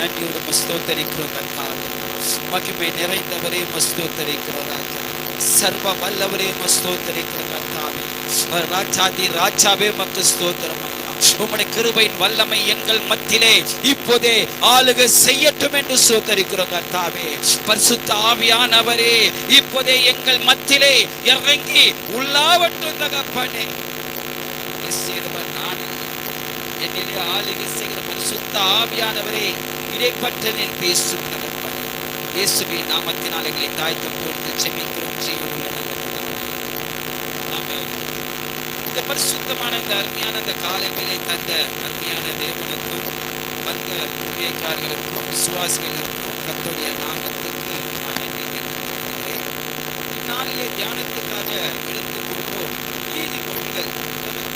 நன்றியோடு ஸ்தோத்தரிக்கிறோம் கர்த்தாவே. மகிமை நிறைந்தவரே ஸ்தோத்தரிக்கிறோம் ராஜா. சர்வ வல்லவரே ஸ்தோத்தரிக்கிறோம் கர்த்தாவே. ராஜாதி ராஜாவே மக்கு ஸ்தோத்திரம். உம்முடைய கிருபையின் வல்லமை எங்கள் மத்தியிலே இப்போதே ஆளுகை செய்யட்டும் என்று ஸ்தோத்தரிக்கிறோம் கர்த்தாவே. பரிசுத்த ஆவியானவரே இப்போதே எங்கள் மத்தியிலே இறங்கி உள்ளாவட்டும் தகப்பனே. என்னிலே ஆளுகை செய்கிற பரிசுத்த ஆவியானவரே இடைப்பட்ட பேசும் தகப்பனே. இயேசுவின் நாமத்தினால் எங்களை தாய்த்து போட்டு ஜெபிக்கிறோம். ஜீவனுள்ள இந்த பரிசுத்தமான இந்த அருமையான இந்த காலங்களை தந்த அருமையான தேவனுக்கும் வந்த ஊழியக்காரர்களுக்கும் விசுவாசிகளுக்கும் கர்த்தருடைய நாமத்துக்கு இந்நாளிலே தியானத்துக்காக எடுத்துக் கொள்வோம். நீதிமொழிகள்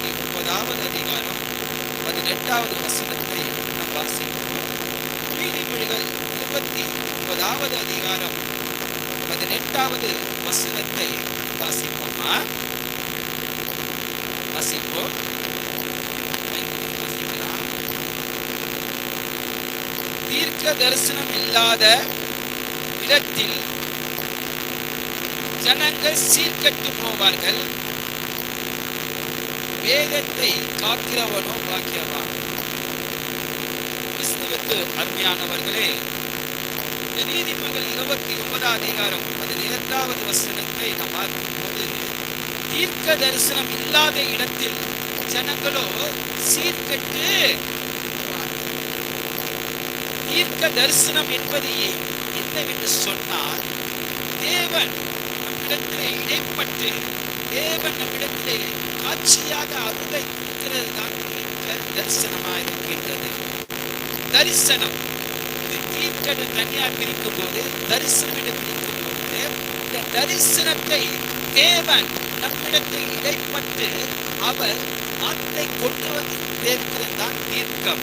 29வது அதிகாரம் 18வது வசனத்தை நாம் வாசிக்கிறோம். நீதிமொழிகள் 29வது அதிகாரம் 18வது வசனத்தை வாசிப்போமா? வாசிப்போம். தீர்க்க தரிசனம் இல்லாத இடத்தில் ஜனங்கள் சீர்கட்டு போவார்கள். வேதத்தை காக்கிறவனோ பாக்கியவான். கிறிஸ்துவுக்கு அருமையானவர்களே, நீதிமொழிகள் 29வது அதிகாரம் 17வது வசனத்தை நாம் பார்க்கும்போது, தீர்க்க தரிசனம் இல்லாத இடத்தில் ஜனங்களோ சீர்கட்டு. தீர்க்க தரிசனம் என்பது என்னவென்று சொன்னால், தேவன் நம்மிடத்திலே இடைப்பட்டு தேவன் நம்மிடத்திலே காட்சியாக அருளை இருக்கிறது தான் தரிசனமாக இருக்கின்றது. தரிசனம் தீர்க்கன்னு தனியாக பிரிக்கும் போது, தரிசனம் என்று பிரிக்கும் போது, இந்த தரிசனத்தை தேவன் நம்மிடத்தில் இடைப்பட்டு அவர் வார்த்தை கொண்டு வந்து இருக்கிறது தான் தீர்க்கம்.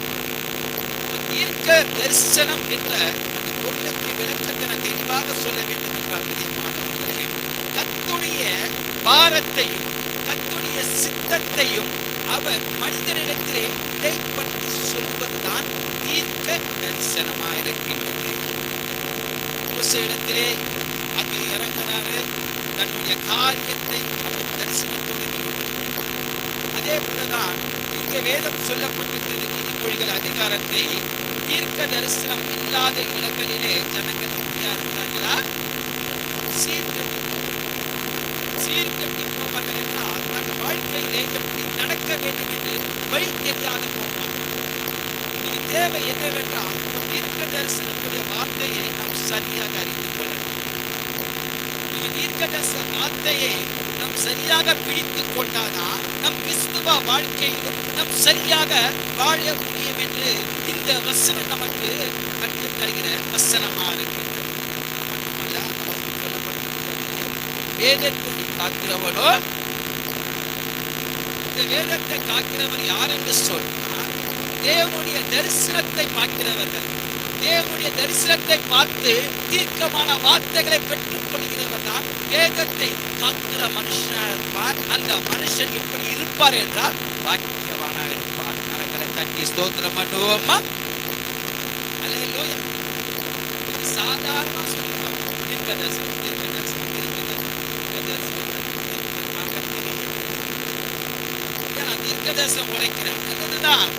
தீர்க்க தரிசனம் என்ற பொருளுக்கு விளக்கத்தை நான் தெளிவாக சொல்ல வேண்டும் என்றால், கர்த்தருடைய பாரத்தையும் கர்த்தருடைய சித்தத்தையும் அவர் மனிதனிடத்திலே இடைப்பட்டு சொல்வதுதான் தீர்க்க தரிசனமாயிருக்கின்றது. இடத்திலே அங்கு இறங்கினாரு, தன்னுடைய காரியத்தை அவர் தரிசனத்தோடு. அதே போலதான் இங்கே வேதம் சொல்லப்பட்டிருக்கிறது. நீதிமொழிகள் அதிகாரத்தை தீர்க்க தரிசனம் இல்லாத இடங்களிலே ஜனங்கள் இருக்கிறார்களா? சீர்கட்டி போவார்கள் என்றால் தன் வாழ்க்கையிலே எப்படி நடக்க வேண்டும் என்று வழி தெரியாத போவார். இது தேவை என்னவென்றால், தீர்க்க தரிசனத்துடைய வார்த்தையை நாம் சரியாக அறிந்து கொள்ள வேண்டும். தீர்க்க தரிசன வார்த்தையை நாம் சரியாக பிடித்துக் கொண்டாதான் நம் கிறிஸ்துவ வாழ்க்கையிலும் நம் சரியாக வாழ முடியும் என்று இந்த வசனம் நமக்கு கற்றுத் தருகிற வசனமாக இருக்கிறது. வேதத்தை காக்கிறவனோ, இந்த வேதத்தை காக்கிறவர் யார் என்று சொன்னால், தேவனுடைய தரிசனத்தை பார்க்கிறவர்கள். தேவனுடைய தரிசனத்தை பார்த்து தீர்க்கமான வார்த்தைகளை பெற்றுக் கொள்கிறவர் தான் வேதத்தை காக்கிற மனுஷன். அந்த மனுஷன் எப்படி இருப்பார் என்றால் பாக்கியவானாக இருப்பார். கரங்களை தட்டி ஸ்தோத்திரம் பண்ணுவோமா? அல்லேலூயா. இது சாதாரண சொல்லுவோம். தீர்க்க தரிசனம் தீர்க்கதரிசனம் உரைக்கிறார்.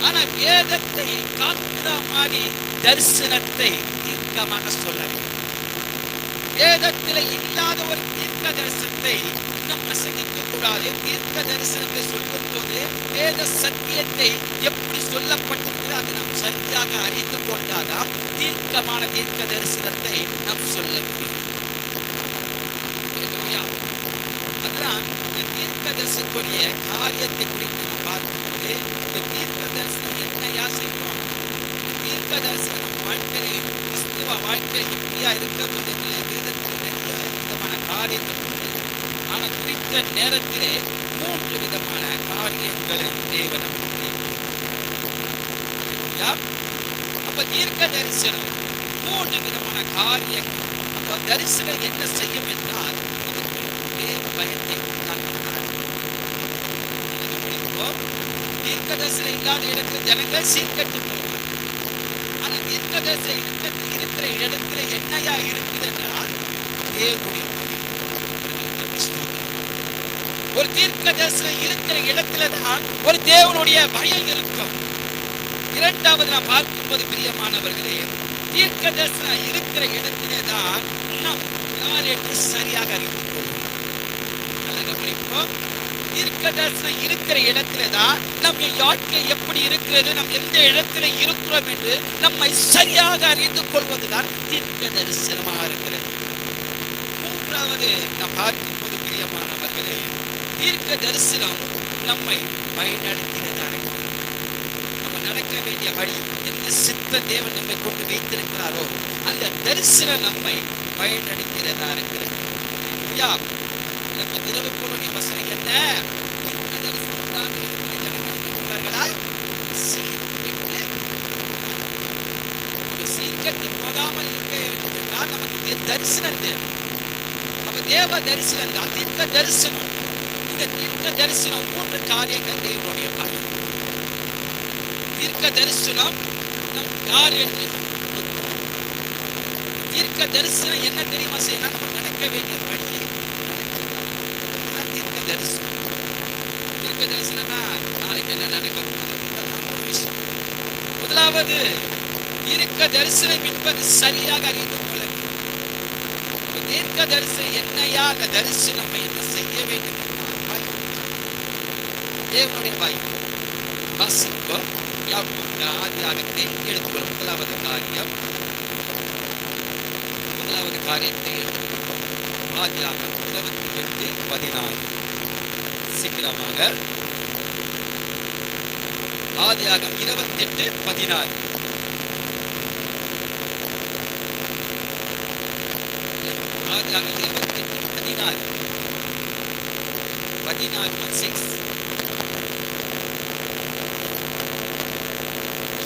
ஆனா வேதத்தை காக்கிற மாதிரி தரிசனத்தை தீர்க்கமாக சொல்லலாம். வேதத்தில் இல்லாத ஒரு தீர்க்க தரிசனத்தை நாம் பிரசங்கிக்க கூடாது. தீர்க்க தரிசனத்தை சொல்லும் போது வேத சத்தியத்தை எப்படி சொல்லப்பட்டிருக்கிறது அதை நாம் சரியாக அறிந்து கொண்டாதான் தீர்க்கமான தீர்க்க தரிசனத்தை நாம் சொல்ல முடியும். அதனால் தீர்க்க தரிசனத்துடைய காரியத்தை குறித்து நாம் பார்க்கும்போது, இந்த தீர்க்க தரிசனம் என்னையா செய்வோம்? தீர்க்க தரிசனம் வாழ்க்கையை கிறிஸ்துவ வாழ்க்கை எப்படியா இருக்கிறது விதமான காரியங்கள். ஆனால் குறித்த நேரத்திலே 3 விதமான காரியங்களை தேவன். அப்ப தீர்க்க தரிசனம் 3 விதமான காரியங்கள். அப்ப தரிசனம் என்ன செய்யும் என்றால், தேவ பயத்தை தீர்க்க தரிசனம் இல்லாத இடத்தில் ஜனங்கள் சீர்கட்டு போவார். ஆனா தீர்க்கதரிசி இருக்கிற இடத்துல என்னையா இருக்குதுன்னா தேவனுடைய ஒரு தீர்க்க தரிசனம் இருக்கிற இடத்துல தான் ஒரு தேவனுடைய பயம் இருக்கும். இரண்டாவது நான் பார்க்கும்போது பிரியமானவர்களே, தீர்க்க தரிசனம் இருக்கிற இடத்திலே தான் நாம் யார் என்று சரியாக அறிந்து கொள்வோம். தீர்க்க தரிசனம் இருக்கிற இடத்துல தான் நம்ம வாழ்க்கை எப்படி இருக்கிறது, நம் எந்த இடத்துல இருக்கிறோம் என்று நம்மை சரியாக அறிந்து கொள்வதுதான் தீர்க்க தரிசனமாக இருக்கிறது. மூன்றாவது நாம் பார்க்கும்போது பிரியமானவர்களே, தீர்க்க தரிசனம் நம்மை வழிநடத்தினதாக நம்ம நடக்க வேண்டிய வழி எந்த சித்த தேவன் நம்மை கொண்டு வைத்திருக்கிறாரோ அந்த தரிசனம் நம்மை வழிநடத்தினதா இருக்கிறது. தினவுக்குரிய வசனம் என்ன? சீக்கிரத்தில் போகாமல் இருக்க நமக்கு தரிசனம் தேவை. அப்ப தேவ தரிசனம் தான் தீர்க்க தரிசனம். இந்த தீர்க்க தரிசனம் மூன்று காரியங்கள் தேவனுடைய பயம். தீர்க்க தரிசனம் நம் யார் என்று தீர்க்க தரிசனம் என்ன தெரியுமா செய்யணும்? நம்ம நடக்க வேண்டிய வழியை தீர்க்க தரிசனம். தீர்க்க தரிசனம்னா நாளைக்கு என்ன நடக்க முதலாவது தீர்க்க தரிசனம் என்பது சரியாக அறிந்து கொள்ள வேண்டும். தீர்க்க தரிசனம் என்னையா அந்த தரிசனம் என்ன செய்ய வேண்டும்? தேவனுடைய பயம். வாசிப்போம். ஆதியாகத்தை எடுத்துக்கொள்ளும் முதலாவது காரியத்தை எடுத்துக்கொள்ளும். ஆதியாகம் 28:14. சீக்கிரமாக ஆதியாகம் 28:14. ஆதியாகம் 28:14. 14:6.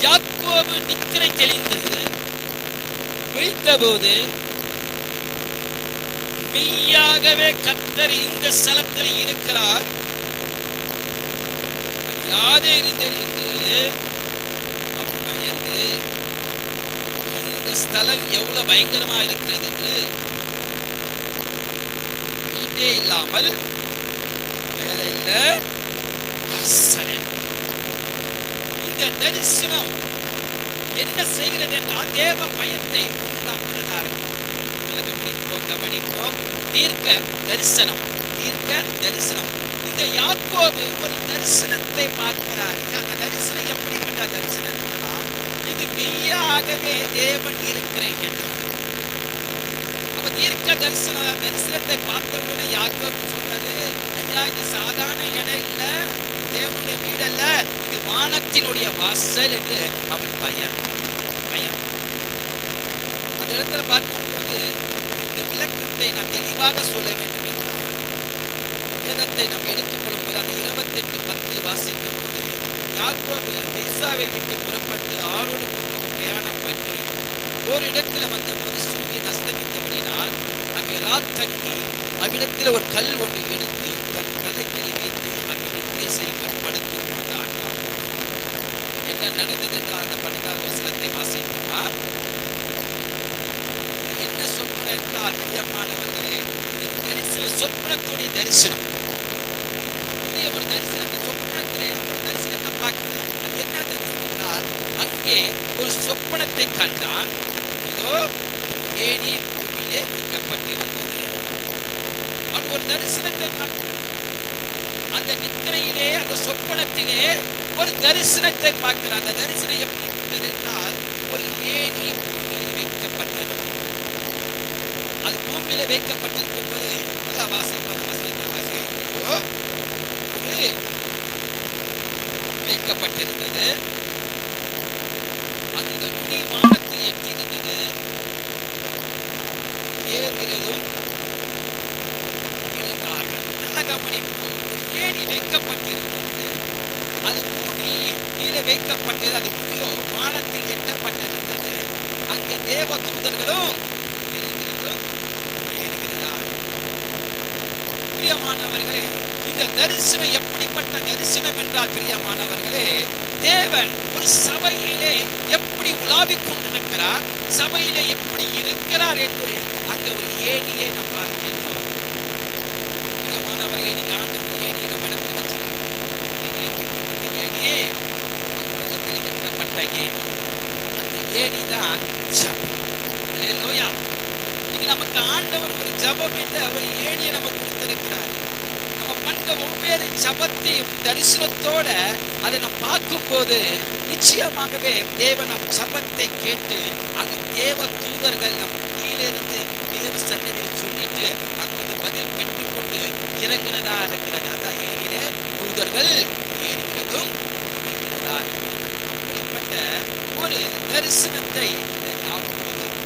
யாக்கோபு நித்திரை தெளிந்து விழித்தபோது மெய்யாகவே கர்த்தர் இந்த ஸ்தலத்தில் இருக்கிறார். யாரே இருந்தது இந்த ஸ்தலம் எவ்வளவு பயங்கரமா இருக்கிறது என்று வீட்டே இல்லாமல் வேலையில இந்த தரிசனம் என்ன செய்கிறது என்றால் தேவ பயத்தை உண்டாக்குகிறார். கவனிப்போம். தீர்க்க தரிசனம். தீர்க்க தரிசனம். இந்த யாக்கோபு ஒரு தரிசனத்தை பார்க்கிறார். அந்த தரிசனம் எப்படிப்பட்ட தரிசனம்? இது மெய்யாகவே தேவன் இருக்கிறேன் என்றார். அப்ப தீர்க்க தரிசனத்தை பார்த்தவுடனே யாக்கோபு சொல்றது, ஐயா இது சாதாரண இடம் இல்ல, தேவனுடைய வீடு அல்ல, இது வானத்தினுடைய வாசல் என்று அவன் பயம். அந்த இடத்துல பார்க்கும்போது இந்த விளக்கத்தை நாம் தெளிவாக சொல்ல வேண்டும் என்றால் வேதத்தை நாம் எடுத்துக்கொள்ளும் போது அந்த 28:10 வாசிக்கும் போது யாக்கோபு எசாவை விட்டு புறப்பட்டு ஆரோடு பிரயாணம் பண்ணி ஒரு இடத்துல வந்தபோது சூரியன் அஸ்தமித்தபடினால் அங்கே ராத்தங்கி அவ்விடத்தில் ஒரு கல் ஒன்று எடுத்து தன் தலைகளை வைத்து அவ்விடத்தை செய்யப்படுத்தி கொண்டான். என்ன நடந்தது என்றால் அந்த 12வது வசனத்தை வாசிக்கிறார். என்ன சொப்பனம் என்றால் பிரியமானவர்களே, சொப்பனத்துடைய தரிசனம். ஒரு தரிசனத்தை சொப்பனத்திலே ஒரு தரிசனத்தை பார்க்கிறார். அது என்ன தரிசனம் என்றால் அங்கே ஒரு சொப்பனத்தை கண்டான். இதோ ஏணி பூமியிலே வைக்கப்பட்டிருந்தது. அவன் ஒரு தரிசனத்தை பார்க்கிறான். அந்த நித்திரையிலே அந்த சொப்பனத்திலே ஒரு தரிசனத்தை பார்க்கிறான். அந்த தரிசனம் எப்படி இருந்தது என்றால் ஒரு ஏணி பூமியிலே வைக்கப்பட்டது. அது பூமியில வைக்கப்பட்டிருக்கும் போது வைக்கப்பட்டிருந்தது. அந்த நுனி வானத்தில் எட்டியிருந்தது. ஏறுகிறதும் நல்ல கவனிப்போம். ஏணி வைக்கப்பட்டிருந்தது. அது பூமி கீழே வைக்கப்பட்டது. அது புதியோ வானத்தில் எட்டப்பட்டிருந்தது. அங்கே தேவ தூதர்களும் பிரியமானவர்களே, இந்த தரிசனம் எப்படிப்பட்ட தரிசனம் என்றால் பிரியமானவர்களே, தேவன் ஒரு சபையிலே எப்படி உலாவிக் கொண்டிருக்கிறார், சபையில எப்படி இருக்கிறார் என்று அங்க ஒரு ஏணியை நாம் பார்க்கின்றோம். பிரியமானவர்களே, நீங்க ஆண்டவர் ஏணியை நம்ம இடத்துல வச்சிருக்கார். ஏணியே உலகத்தில் கட்டப்பட்ட ஏணி. அந்த ஏணிதான் ஜெபம். அல்லேலூயா. இன்னைக்கு நமக்கு ஆண்டவர் ஒரு ஜெபம் என்று அவர் ஏணியை நமக்கு கொடுத்திருக்கிறார். நம்ம பண்ற ஒவ்வொரு ஜெபத்தையும் தரிசனத்தோட அதை நாம் பார்க்கும்போது நிச்சயமாகவே தேவன் நம் ஜெபத்தை கேட்டு அந்த தேவ தூதர்கள் நம் கீழிருந்து தேவ சன்னதியில் சொல்லிட்டு அங்கு பதில் பெற்றுக்கொண்டு இறங்குறதா இருக்கிறது. அதான் ஏனிலே தூதர்கள் ஏறுகிறதும் இருக்கிறதா இருக்கிறது. அப்படிப்பட்ட ஒரு தரிசனத்தை நாம்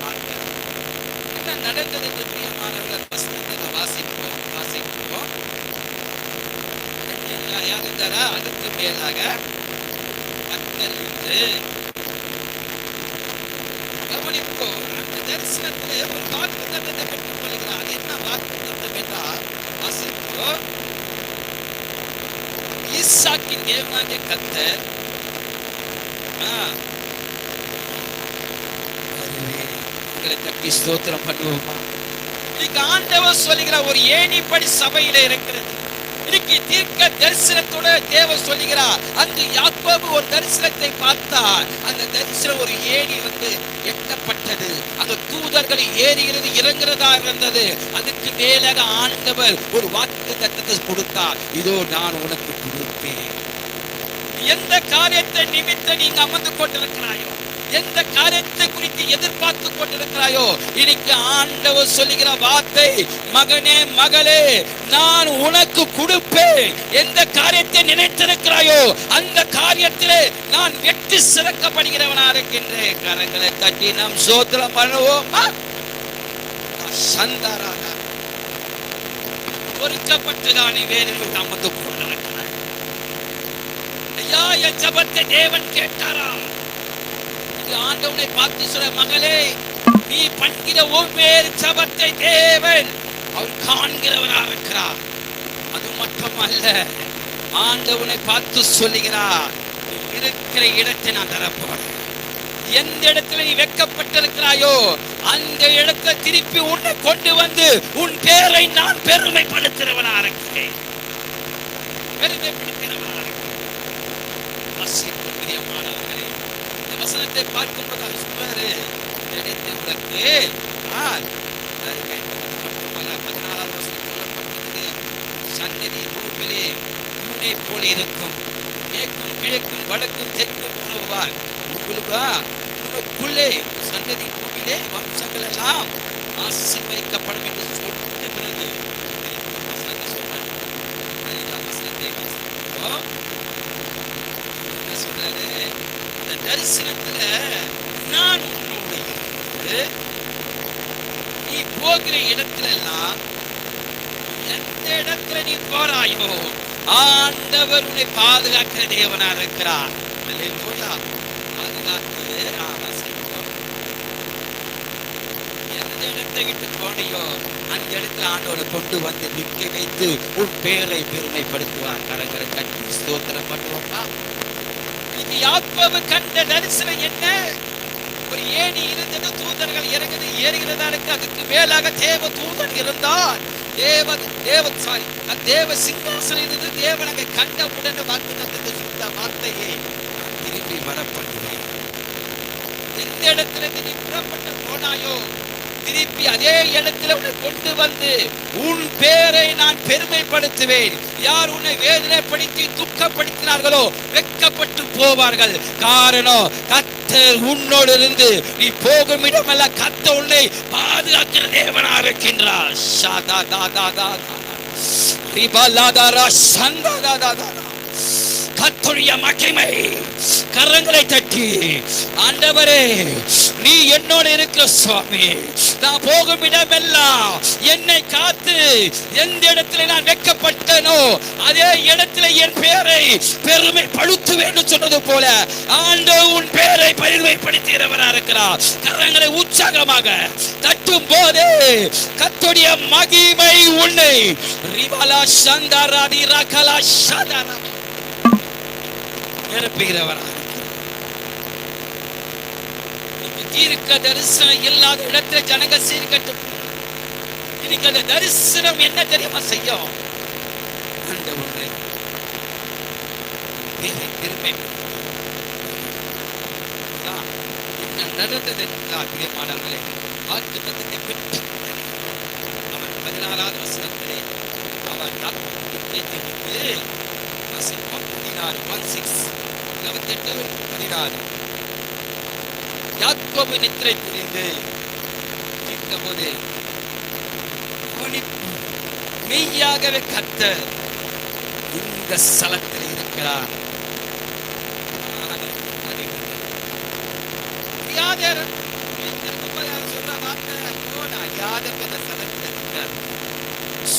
பார்க்கிறோம். என்ன நடந்தது என்று பிரியமானவர்கள் வசனத்தை வாசிப்போம். யாருந்தாரா? அதுக்கு மேலாக கர்த்தர் இருந்து கவனிப்போம். அந்த தரிசனத்திலே ஒரு வாக்குத்தத்தத்தை பெற்றுக் கொள்கிறார். என்ன வாக்குத்தத்தம் என்றால் வாசிப்போம். ஈசாக்கின் தேவனாகிய கர்த்தர் தட்டி ஸ்தோத்திரம் பண்ணுவோமா? இன்னைக்கு ஆண்டவர் சொல்லுகிற ஒரு ஏணிப்படி சபையில இருக்கிறது. இன்னைக்கு தீர்க்க தரிசனத்தோட தேவன் சொல்லுகிறார். அந்த யாக்கோபு ஒரு தரிசனத்தை பார்த்தார். அந்த தரிசனம் ஒரு ஏணி எட்டப்பட்டது. அந்த தூதர்கள் ஏறுகிறது இறங்குறதா இருந்தது. அதுக்கு மேலாக ஆண்டவர் ஒரு வாக்குத்தத்தத்தை கொடுத்தார். இதோ நான் உனக்கு கொடுப்பேன். எந்த காரியத்தை நிமித்த நீங்க அமர்ந்து கொண்டிருக்கிறாயோ, எந்த காரியத்தை குறித்து எதிர்பார்த்து கொண்டிருக்கிறாயோ, இன்னைக்கு ஆண்டவர் சொல்லுகிற வார்த்தை, மகனே மகளே நான் உனக்கு கொடுப்பேன். எந்த காரியத்தை நினைத்திருக்கிறாயோ அந்த காரியத்திலே நான் வெற்றி சிறக்கப்படுகிறவனா இருக்கின்றேன். கரங்களை தட்டி நாம் ஸ்தோத்திரம் பண்ணுவோமா? சந்தாராக பொறுக்கப்பட்டுதான் வேறு அமர்ந்து கொண்டிருக்கிறார். ஐயா, என் ஜெபத்தை தேவன் கேட்டாரா? ஆண்டவனை பார்த்து சொல்ற, மகளே நீ பண்ணுகிற ஒவ்வொரு ஜெபத்தை தேவன் அவர் காண்கிறவராக இருக்கிறார். அது மட்டுமல்ல, ஆண்டவனை பார்த்து சொல்லுகிறார், இருக்கிற இடத்தை நான் தரப்போறேன். எந்த இடத்துல நீ வெட்கப்பட்டிருக்கிறாயோ அந்த இடத்துல திருப்பி உன்னை கொண்டு வந்து உன் பேரை நான் பெருமைப்படுத்துகிறவனாக இருக்கிறேன். பெருமைப்படுத்துகிறவனாக இருக்கிறேன். வசனத்தை பார்க்கும்போது அவர் சொல்றாரு, சந்ததி பூமியிலே பூனை போல இருக்கும். மேற்கும் கிழக்கும் வடக்கும் தெற்கும் உணவுவார். உங்களுக்குள்ளே சந்ததி பூமியிலே வம்சங்கள் எல்லாம் ஆசீர்வதிக்கப்படும் என்று சொல்லுகிறது. சொல்றாரு, தரிசனத்துல நான் உன்னோடு இருந்து நீ போகிற இடத்துல எல்லாம், எந்த இடத்துல நீ போறாயோ ஆண்டவர் உன்னை பாதுகாக்கிற தேவனா இருக்கிறார். பாதுகாத்து எந்த இடத்தை விட்டு போனியோ அந்த இடத்துல ஆண்டவரை கொண்டு வந்து நிற்க வைத்து உன் பேரை பெருமைப்படுத்துவார். கரங்களை கட்டி ஸ்தோத்திரம் பண்ணுவோம்னா, யாக்கோபு கண்ட தரிசனம் என்ன? ஒரு ஏணி இருந்தது, தூதர்கள் இறங்குது ஏறுகிறதா இருக்கு. அதுக்கு மேலாக தேவ தூதன் இருந்தார். தேவ சிங்காசனம் இருந்தது. தேவன் அங்கே கண்ட உடனே வாக்குத்தத்தத்தை சொன்ன வார்த்தையை திரும்பி வரப்படுவேன். எந்த இடத்துல நீ புறப்பட்டு போனாயோ திருப்பி அதே இடத்துல உன்னை கொண்டு வந்து உன் பேரை நான் பெருமைப்படுத்துவேன். யார் உன்னை வேதனைப்படுத்தி துக்கப்படுத்தினார்களோ வெட்கப்பட்டு போவார்கள். காரணம், கர்த்தர் உன்னோடு இருந்து நீ போகும் இடமெல்லாம் கர்த்தர் உன்னை பாதுகாக்கிற தேவனா இருக்கின்றார். கர்த்தருடைய மகிமை. கரங்களை தட்டி, ஆண்டவரே நீ என்னோடு இருக்கிற சுவாமி, நான் போகும் இடமெல்லாம் என்னை காத்து எந்த இடத்துல நான் வெட்கப்பட்டனோ அதே இடத்துல என் பேரை பெருமைப்படுத்துவேன் சொன்னது போல ஆண்டவர் உன் பேரை பெருமைப்படுத்துகிறவராக இருக்கிறார். கரங்களை உற்சாகமாக தட்டும் போதே கர்த்தருடைய மகிமை உன்னை ரிவாலா சந்தாராதி ரகலா சதாரா நிரப்புகிறவராக. தீர்க்க தரிசனம் இல்லாத இடத்துல ஜனங்க சீர்கட்டு. இன்னைக்கு அந்த தரிசனம் என்ன தெரியுமா செய்யும்? அந்த ஒன்று திரும்பி என்ன நடந்தது பிரியமானவர்களே, வாக்குத்தத்தத்தை பெற்று அவன் 16வது வசனத்திலே அவன் வசிப்போம் 16 யாக்கோபு நித்திரை புரிந்து போது மெய்யாகவே கர்த்தர் இந்த ஸ்தலத்தில் இருக்கிறார்.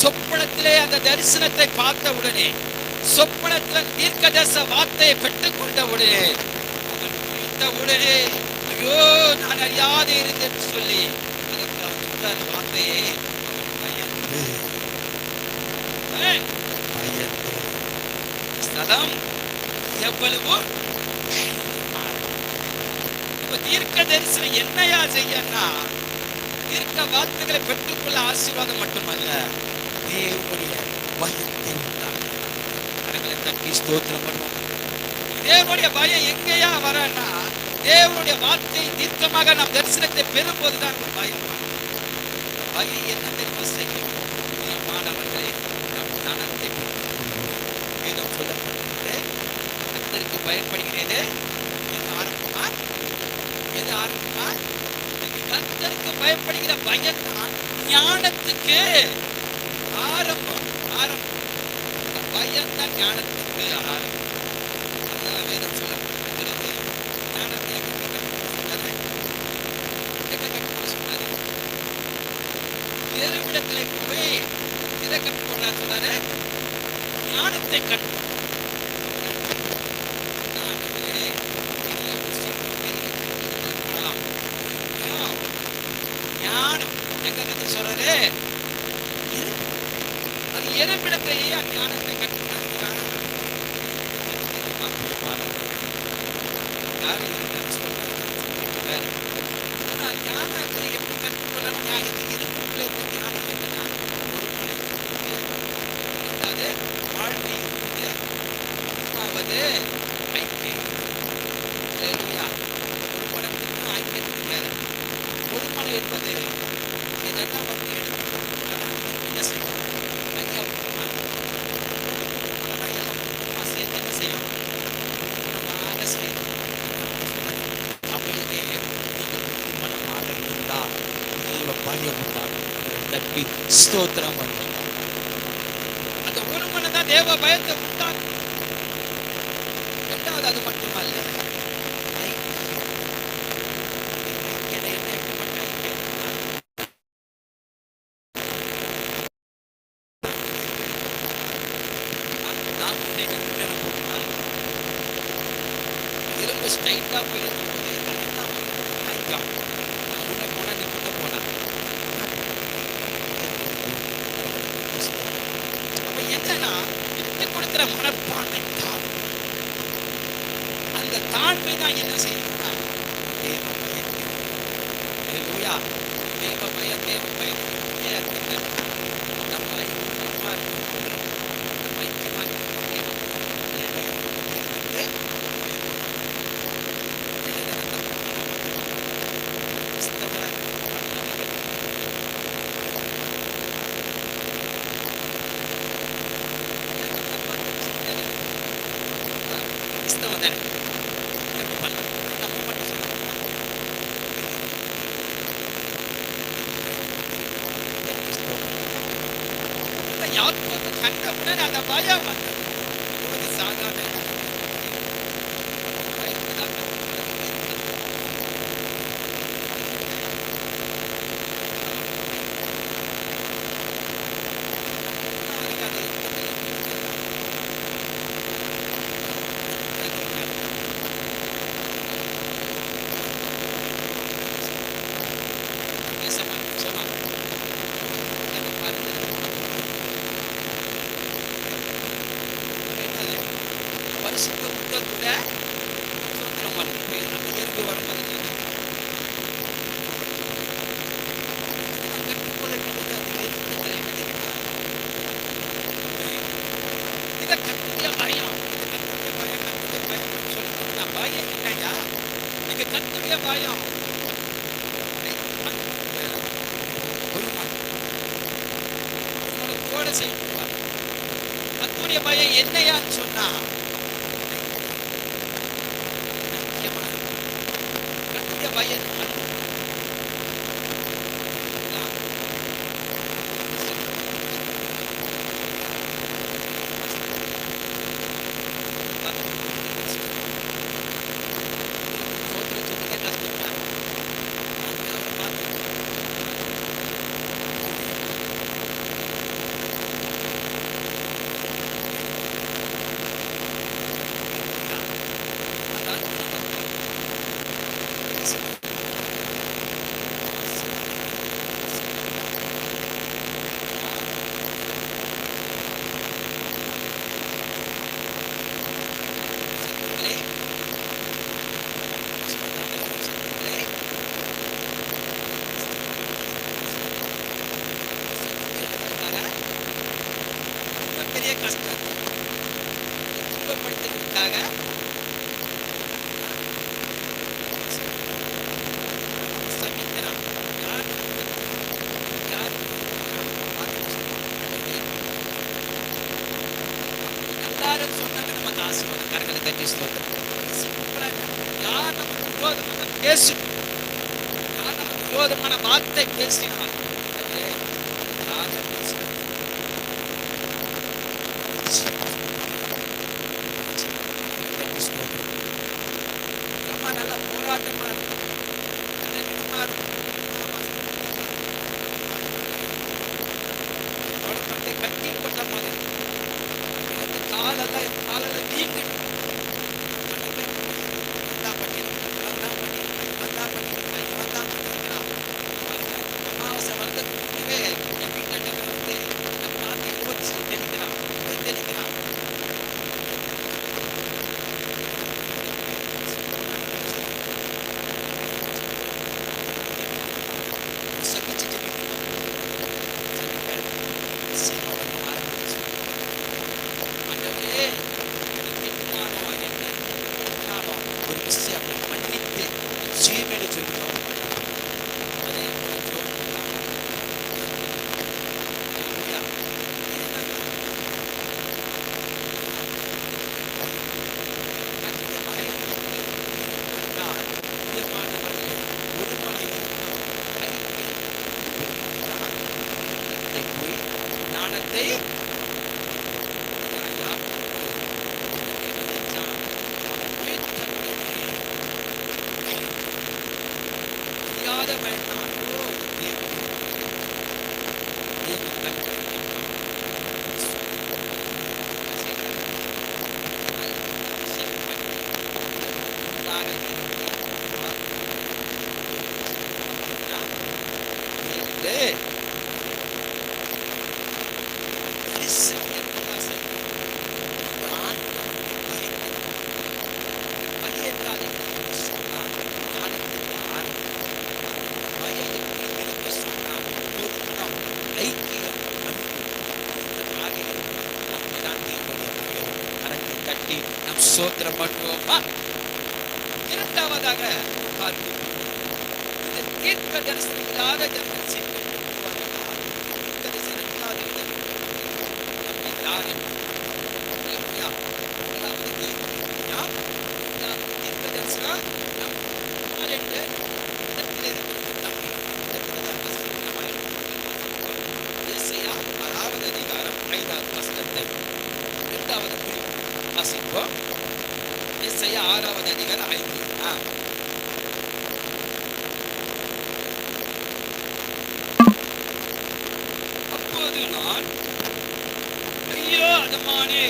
சொப்பனத்திலே அந்த தரிசனத்தை பார்த்த உடனே, சொப்பனத்தில் தீர்க்கதரிச வார்த்தையை பெற்றுக் கொண்ட உடனே, உடனே ஐயோ நான் அறியாதே இருந்தேன் சொல்லி வார்த்தையை ஸ்தலம் எவ்வளவோ தீர்க்க தரிசனம் என்னையா செய்யன்னா, தீர்க்க வார்த்தைகளை பெற்றுக்கொள்ள ஆசீர்வாதம் மட்டுமல்ல, தேவனுடைய பயத்தை தட்டி ஸ்தோத்திரம் பண்ணுவோம். தேவனுடைய பயம் எங்கேயா வரன்னா, தேவனுடைய வார்த்தை தீர்க்கமாக நாம் தரிசனத்தை பெறும் போதுதான் பயம். பயம் என்ன தெரியுமா செய்யும்? மாணவர்களே, நம் ஞானத்தை வேதம் சொல்லப்படுகிறது. கர்த்தருக்கு பயப்படுகிறது. எது ஆரம்பமா? கர்த்தருக்கு பயப்படுகிற பயம்தான் ஞானத்துக்கு ஆரம்பம். பயம்தான் ஞானத்துக்கு ஆரம்பம். அதுதான் வேதம் சொல்லப்படுகிறது. ஞானத்தை தேவனிடத்திலே போய் இதை கற்றுக்கொள்ள சொன்னாரு. ஞானத்தை கற்று ஞானம் எங்க சொல்றாரு? அது எதப்பிடத்திலேயே ஞானத்தை கற்றுக்கொள்ள ஞானத்தை எப்படி கற்றுக்கொள்ளணும்? ஸ்தோத்திரம். அந்த ஒரு மனதான் தேவ பயத்தை உண்டாக்கும். இரண்டாவது அது மட்டுமல்ல, இரும்பு ஸ்ட்ரைட்டா போயிடும். என்னன்னா, விட்டு கொடுக்கிற மனப்பான்மை தான். அந்த தாழ்மை தான் என்ன செய்யணும்னா, தேவ பயம். தேவ பயம், தேவ பயம். யாக்கோபு கண்டவுடன் அந்த பயம் வந்தது. சாதாரண கர்த்தருடைய பயம் ஒருமனத்தோட செய்வார். கர்த்தருடைய பயம் என்னையான்னு சொன்னா கர்த்தருடைய பயம் பெரிய கஷ்டம் துன்பப்படுத்துறதுக்காக சபிக்கிறான். எல்லாரும் சொன்னாங்க நமக்கு ஆசீர்வாதம். கரங்களை தட்டி ஸ்தோத்திரம். யார் நமக்கு விரோதமான பேசணும், யார் நமக்கு விரோதமான வார்த்தை பேசினால் நல்ல போராட்டமா இருக்கும். கட்டி போட்ட மாதிரி காலெல்லாம் வீங்கு அமாவாசை வந்து என் வீட்டில் வந்து பார்த்து யோசிச்சு தெளிக்கிறான். ஒரு விஷயம் மன்னித்து ஜீவனை சொல்கிறோம். ஞானத்தை சோத்திரம் பண்ணுவோமா? இரண்டாவதாக தீர்க்க தரிசனம் இல்லாத ஜனங்கள் எஸ்ஐயா 6வது அதிகாரம் 5. அப்போது நான் ஐயோ அதமானே,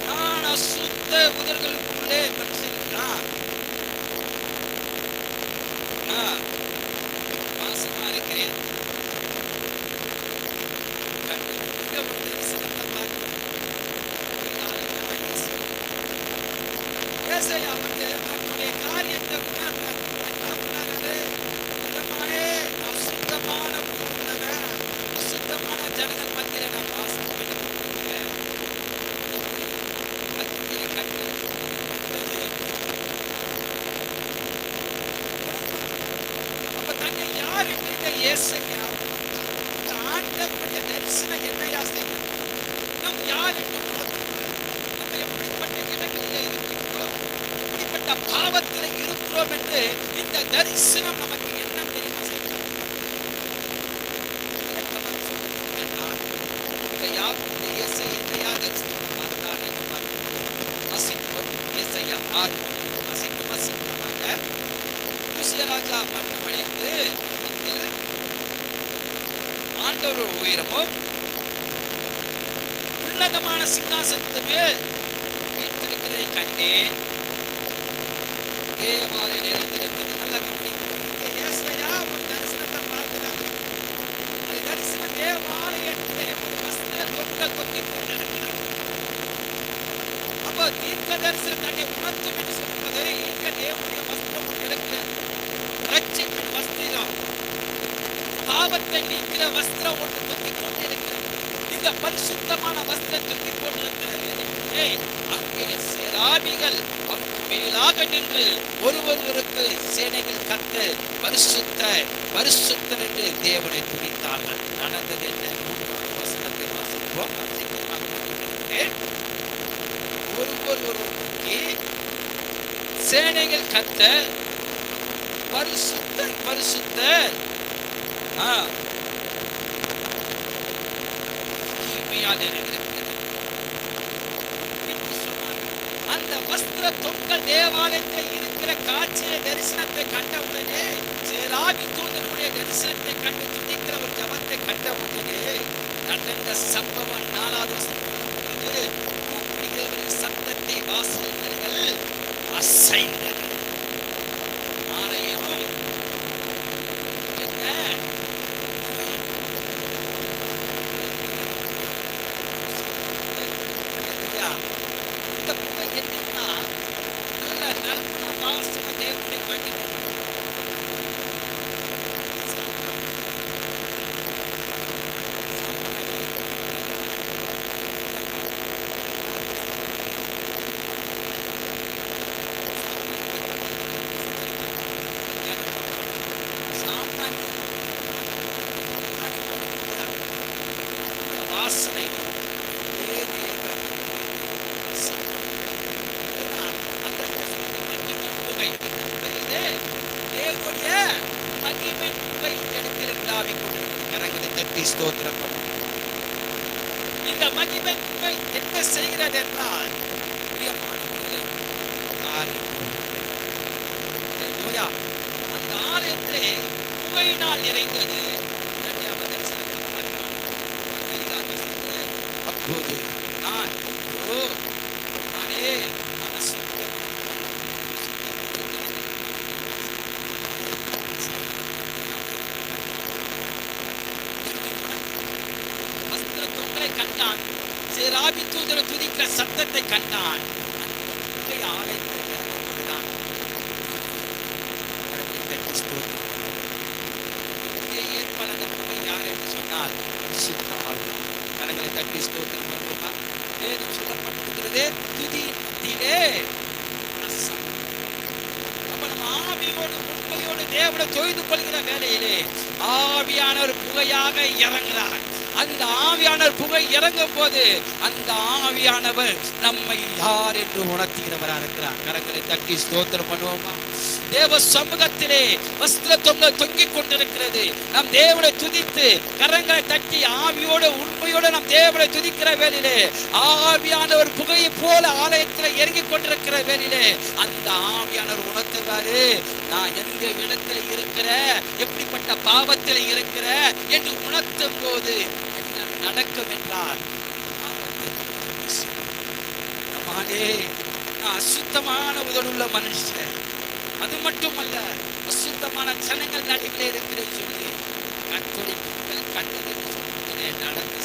நான் அசுத்த உதர்களுக்குள்ளே பிரச்சனைதான் வாசமா இருக்கிறேன். காரியத்தை அசுத்தமான அசுத்தமான ஜனங்கள் மத்தியில நான் வாசம் இயேசையா இந்த ஆண்டவருடைய தரிசனம் என்னையா செய்யும்? நாம் யார் என்று நம்ம எப்படிப்பட்ட இடங்களிலே இருக்கிறோம், எப்படிப்பட்ட பாவத்தில் இருக்கிறோம் என்று இந்த தரிசனம் நமக்கு என்ன தெரியுமா செய்யும்? யாருடைய இயேசை என்னையா தரிசனம் பார்த்தார் என்று பார்க்கிறோம். வசிப்போம் இயேசையா 6 வசிப்பமாக ராஜா மரணமடைந்து ஆண்டவர் உயரமும் உன்னதமான சிங்காசனத்து மேல் வீற்றிருக்கிறதை கண்டேன். தேவாலய நேரத்திலிருந்து நல்ல இயேசையா ஒரு தரிசனத்தை பார்க்கிறார். அந்த தரிசனம் தேவாலயத்திலே ஒரு வஸ்திர தொங்கல் தொங்கிக் கொண்டிருக்கிறார். அப்போ தீர்க்க தரிசனம் தன்னை உணர்த்தும் என்று சொல்வது இங்க தேவனுடைய வஸ்திரம் இருக்கிறது. ரட்சிப்பின் வஸ்திரம், பாவத்தை நீக்கிற வஸ்திரம் ஒன்று தொங்கிக் கொண்டிருக்கிறது. இந்த பரிசுத்தமான வஸ்திரம் தொங்கிக் கொண்டிருக்கிறது. அங்கே சேராபிகள் அவருக்கு மேலாக நின்று ஒருவருக்கு சேனைகள் கத்து பரிசுத்த பரிசுத்தர் என்று தேவனை துதித்தார்கள். நடந்தது என்ன? வசனத்தை வாசிப்போம். ஒருவருக்கு சேனைகள் கத்த பரிசுத்தர் பரிசுத்தர் அந்த வஸ்திர தொங்கல் தேவாலயத்தில் இருக்கிற காட்சியை தரிசனத்தை கண்டவுடனே சேராபி தூதனுடைய தரிசனத்தை கண்டு துதிக்கிற ஒரு ஜபத்தை கண்டவுடனே நடந்த சம்பவம் 4வது சத்தத்தை வாசல்கள் அசைந்தது. இந்த மகிமை என்ன செய்கிறது என்றால் அந்த ஆலயத்திலே புகையினால் நிறைந்தது. அப்போது நானே கண்டான். சேராபி தூதர் துதிக்கிற சத்தத்தை கண்டான். சொன்னால் கரங்களை தட்டி ஸ்தோத்திரம் பண்ணுவோம். வேதம் சொல்லப்பட்டிருக்கிறது துதியிலே ஆவியோடு உண்மையோடு தேவனை தொய்து கொள்கிற வேலையிலே ஆவியானவர் புகையாக இறங்குகிறார். அந்த ஆவியானவர் புகை இறங்கும் போது அந்த ஆவியானவர் நம்மை யார் என்று உணர்த்துகிறவராக இருக்கிறார். கரங்களை தட்டி ஸ்தோத்திரம் பண்ணுவோமா? தேவ சமூகத்திலே வஸ்திர தொங்கல் தொங்கிக் கொண்டிருக்கிறது. நம் தேவனை துதித்து கரங்களை தட்டி ஆவியோடு உண்மையோடு நம் தேவனை துதிக்கிற வேளையிலே ஆவியானவர் புகையை போல ஆலயத்தில் இறங்கிக் கொண்டிருக்கிற வேளையிலே அந்த ஆவியானவர் உணர்த்துவாரு, நான் எந்த இடத்தில் இருக்கிற, எப்படிப்பட்ட பாவத்தில் இருக்கிற என்று உணர்த்தும் போது என்ன நடக்கும் என்றால், நான் அசுத்தமான உடலுள்ள மனுஷன், அது மட்டுமல்ல அசுத்தமான ஜனங்கள் நடுவில் இருக்கிறேன் சொல்லி கண்கொடிகள் கண்டது நடந்து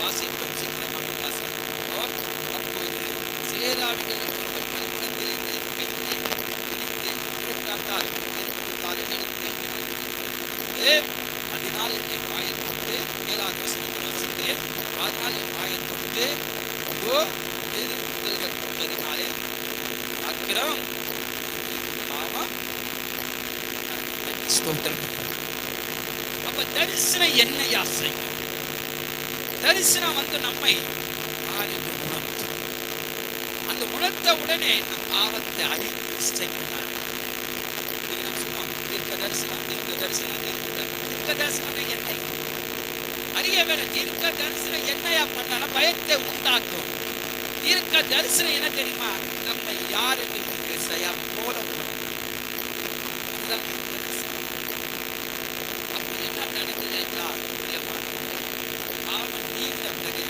வாசிப்போம். அப்போது சேராவிகள் அதனால் என்னை வாயத்தொண்டு 7வது வசனத்தை வாசித்தேன். அதனால் என் வாயத்தொண்டு கொண்டதினாலே அக்கிரம் பாவம் ஸ்தோத்திரம் அப்ப தரிசனம் என்னையா செய்யும்? தரிசனம் நம்மை ஆழ்ந்து உணர்த்தும். அந்த உணர்த்த உடனே நம் பாவத்தை அழித்து செய்கிறார். தீர்க்க தரிசனம் என்னை அறிய வேணும். தீர்க்க தரிசனம் என்னையா பண்ணாலும் பயத்தை உண்டாக்கும். தீர்க்க தரிசனம் என்ன தெரியுமா? நம்மை யார் என்று இசையா போல அப்படி என்ன நடந்தது என்றால் அவன் நீண்ட பிறகு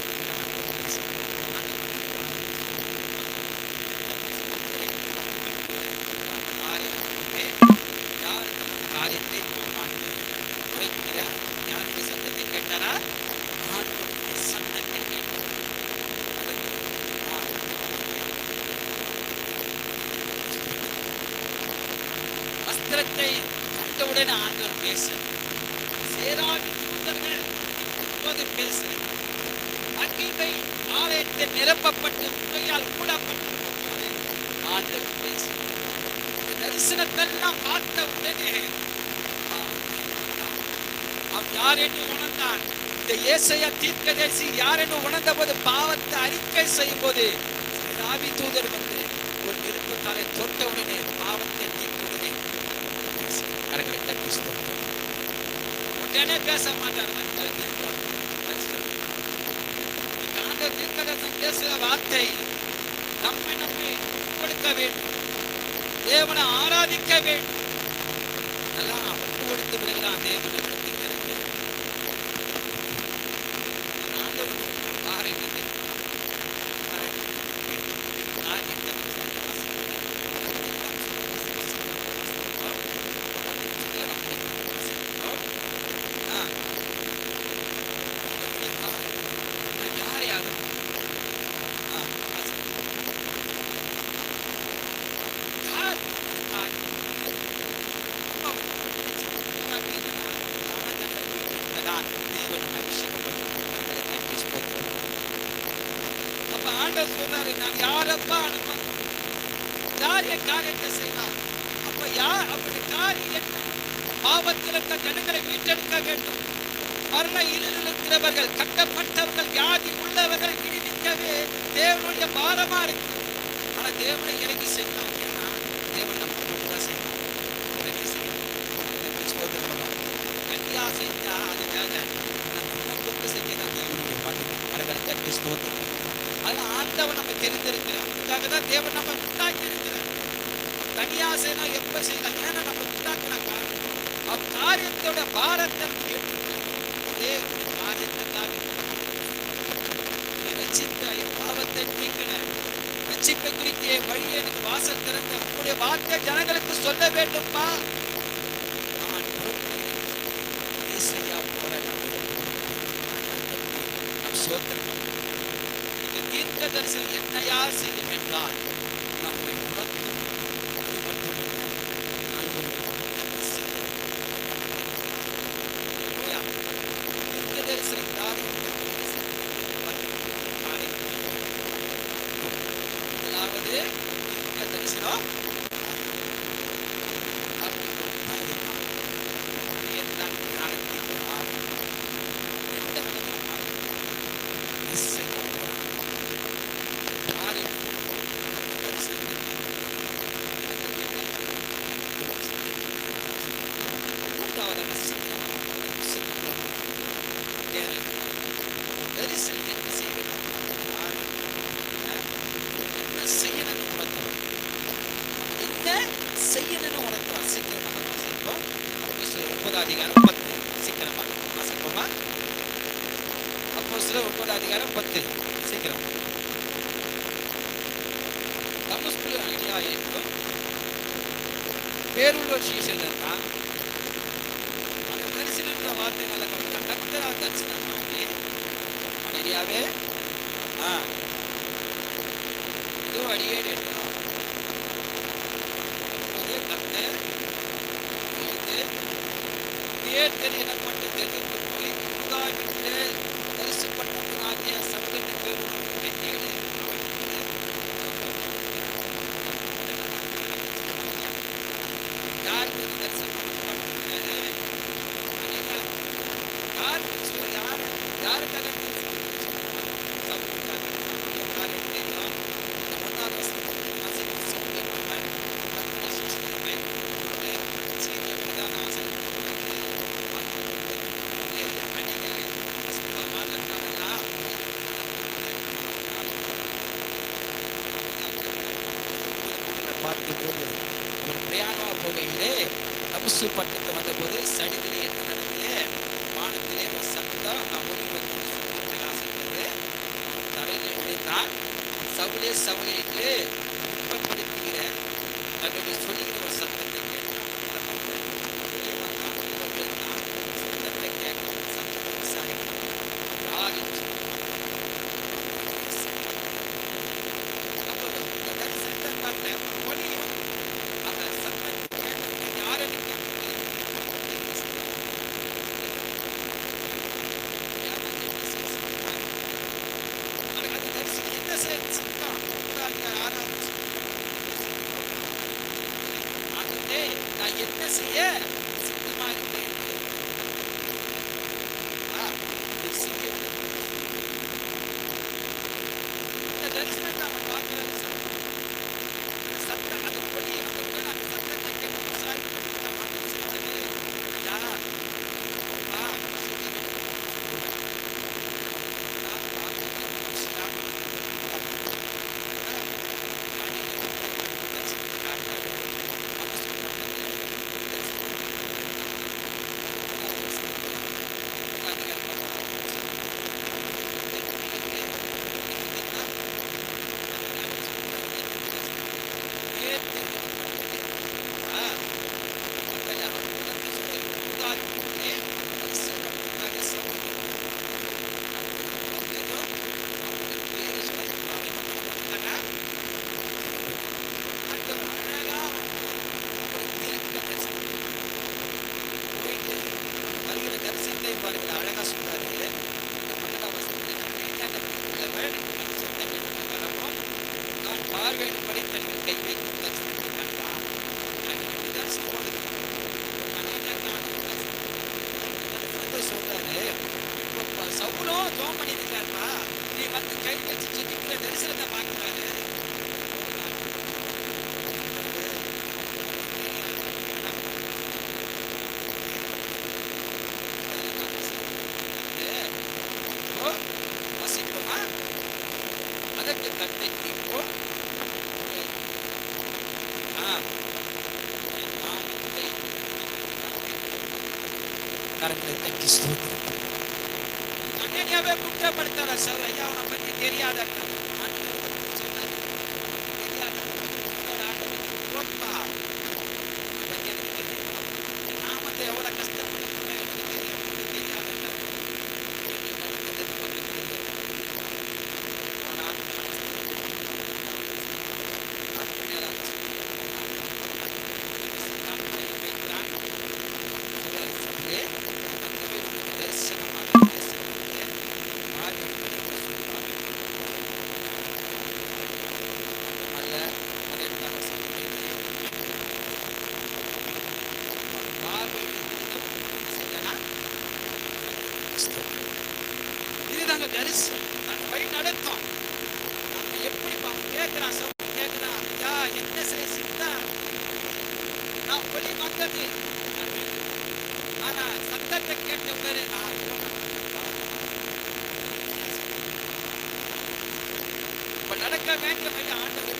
காரியத்தை யாருடைய சத்தத்தை கேட்டாரா? சத்தத்தை கேட்டார். வஸ்திரத்தை கண்டவுடன் ஆண்டவர் பேச சேராவி தூதர்கள் இப்போது பேசுகிறேன். அக்கிகை ஆலயத்தை நிரப்பப்பட்டு புகையால் மூடப்பட்டு ஆண்டவர் பேசுகிறார். தரிசனத்தெல்லாம் பார்த்த உடனே அவன் யார் என்று உணர்ந்தான். இந்த ஏசாயா தீர்க்கதரிசி யார் என்று உணர்ந்த போது பாவத்தை அறிக்கை செய்யும் போது ஆவி தூதர் ஒரு நெருப்பத்தாலே தொட்ட உடனே பாவத்தை நீக்குவதே உடனே பேச மாட்டார். பேசுகிற வார்த்தை நம்மை கொடுக்க வேண்டும். தேவனை ஆராதிக்க வேண்டும். அதெல்லாம் ஒப்பு கொடுத்து விடுகிறான். தேவனை சொன்னாரு, நான் யாரப்பா அனுப்ப யார் என் காரியத்தை செய்யலாம்? அப்ப யார் அப்படி காரியம்? பாவத்தில் இருக்க ஜனங்களை மீட்டெடுக்க வேண்டும். மரண இருளில் இருக்கிறவர்கள், கட்டப்பட்டவர்கள், வியாதி உள்ளவர்கள் விடுவிக்கவே தேவனுடைய பாரமா இருக்கு. ஆனா தேவனை இறங்கி செய்யலாம். ஏன்னா தேவன் நம்ம செய்யலாம். இறங்கி செய்யலாம். கல்யா செஞ்சா அதுக்காக நம்ம செஞ்சதான் தேவனுடைய பாட்டு மரங்களை கட்டி ஸ்தோத்திரம். அதனால ஆண்டவன் நம்ம தெரிந்திருக்கிறார். அதுக்காக தான் தேவன் நம்ம உண்டாக்கி இருக்கிறார். தனியா செய்யலாம் எப்ப செய்யலாம்? ஏன்னா நம்ம உண்டாக்கின காரணம் அக்காரியத்தோட பாரத்தை தேவனுடைய காரியத்தை ரட்சித்த பாவத்தை நீக்கின ரட்சிப்பை குறித்த வழியை எனக்கு வாசல் திறந்த உங்களுடைய வார்த்தை ஜனங்களுக்கு சொல்ல வேண்டும்பா. தீர்க்க தரிசனம் என்னையா செய்யும் என்றால் நம்மை உணர்த்தும். அது மட்டுமல்ல, தீர்க்க தரிசனம் அதாவது தீர்க்க தரிசனம் அதிகாரம் 10 சீக்கிரம். தமஸ்குல ஐடியா இருக்கும் பேருள்ள சீசர்கள் தான் அந்த தரிசனன்ற வார்த்தை நல்ல கண்டக்டரா தரிசனம் பண்ணி ஐடியாவே இது அடியேடு அதே கத்தை தேர்தல் எனப்பட்டு தெரிந்து போய் புதாவிட்டு தரிசப்பட்டவனாகிய சங்கத்துக்கு வெற்றிகளை யாருக்கு தரிசனம் போகையிலே தமஸ்கு பட்டணத்துக்கு வந்தபோது சடிதிலே என்ன நடந்தது? வானத்திலே ஒரு சத்தம் ஒலி வந்து பிரகாசித்தது. அவன் தரையிலே விழுந்தான். சவுலே சவுலே என்று துன்பப்படுத்துகிற தன்னுடைய சொல்லுகிற ஒரு சத்தத்தை கேட்டான். வெளியே வந்தான், உள்ளே விழுந்தான். சத்தத்தை கேட்கும், சத்தத்தை விசாரித்தான். யார் என்று அப்போ இந்த தரிசனத்தை பார்த்த ஒலியும் அந்த சத்தத்தை கேட்டவங்க யாருன்னு கேட்கும்போது அந்த தரிசனம் என்ன சத்தம் ஆரம்பிச்சு ஆகவே நான் என்ன செய்ய சித்தமா இருக்கிறேன். இது செய்ய இந்த தரிசனத்தை அவன் பார்க்கிறான். சத்தம் அந்த ஒலி அந்த உடல் அந்த சத்தத்தை கேட்டு விசாரிக்கிறான். யார் அழகா சொல்றாரு. நான் பார்வையின்படி தன்னை கை வைத்து தரிசனத்தை கண்டான். சொல்றாரு, இப்போ சவுலும் ஜோம் பண்ணிருக்காருப்பா, நீ வந்து கை வச்சு செஞ்சுக்கிற தரிசனத்தை பார்க்கிறாரு. வசிக்குமா அதற்கு கட்டை இப்போ கரங்களை தட்டி ஸ்தோத்திரம். அனனியாவை குற்றப்படுத்தார சார், ஐயா அவனை பத்தி தெரியாத நாமத்தை எவ்வளவு கஷ்டப்படுத்த தெரியாத இதுதாங்க தரிசனம். நாங்கள் வழி நடத்தோம். எப்படி கேட்கிறான், சவுல் கேட்கிறான், ஐயா என்ன செய்ய சித்தா? நான் ஒளி வந்தது, ஆனா சத்தத்தை கேட்ட பேரு நான் இப்ப நடக்க வேண்டிய வழி ஆண்டவர்